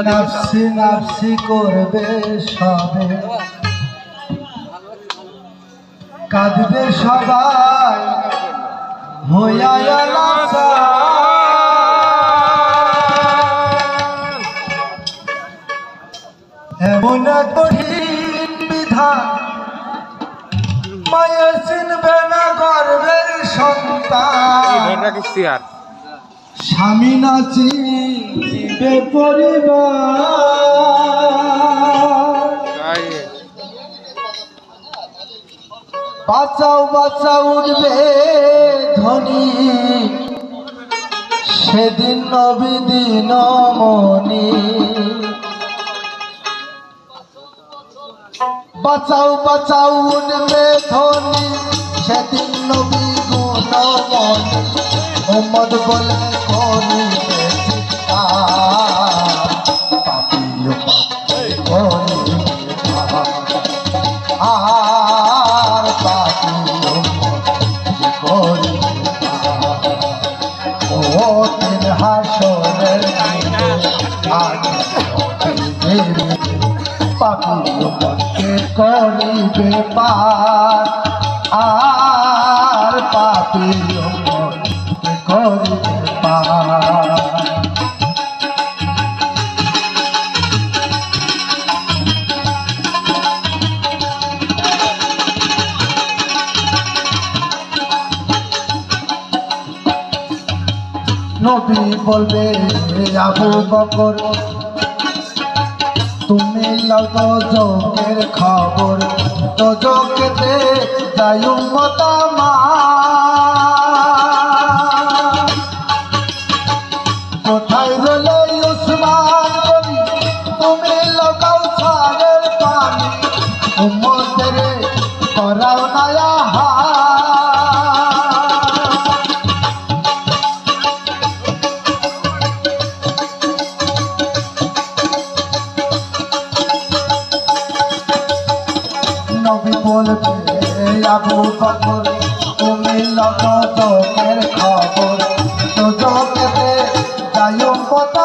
নাফসি নাফসি করবে সবে, কাঁদবে সবাই হইয়া এমন কঠিন বিধান মায়া চিনবে না গর্বের সন্তান, স্বামী না চিনবে পরিবার। বাঁচাও বাঁচাও উঠবে ধ্বনি, সেদিন নবী দিনমণি। বাঁচাও বাঁচাও উঠবে ধ্বনি, সেদিন নবী গুণমণি। মোহাম্মদ বলে করিবে চিৎকার, পাপিও করিবে আর পাপিও করিবে ওদের হাসরের পাপিও করিবে পার আর পাপিও করিবে পার। নবী বলবে আবু বকর তুমি লাও দোজখের খবর, দোজখেতে যায় উম্মত আমার। কোথায় রইলে উসমান গনি, তুমি লাও কাউসারের পানি, উম্মতের করাও না নবী বলবে আবু বকর তুমি লগ চোখের খবর, দোজখেতে যায় উম্মত